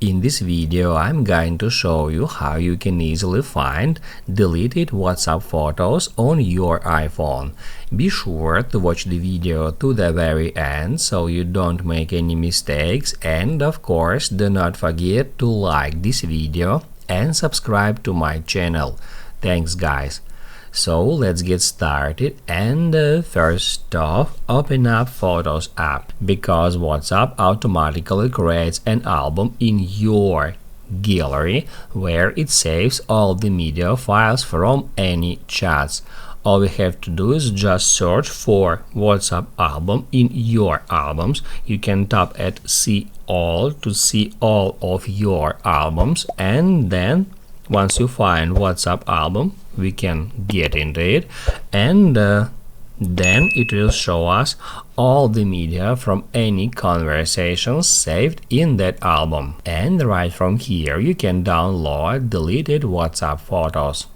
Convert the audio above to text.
In this video, I'm going to show you how you can easily find deleted WhatsApp photos on your iPhone. Be sure to watch the video to the very end so you don't make any mistakes, and of course do not forget to like this video and subscribe to my channel. Thanks guys. So let's get started, and first off, open up Photos app, because WhatsApp automatically creates an album in your gallery where it saves all the media files from any chats. All we have to do is just search for WhatsApp album in your albums. You can tap at See All to see all of your albums, and then once you find WhatsApp album, we can get into it, and then it will show us all the media from any conversations saved in that album. And right from here you can download deleted WhatsApp photos.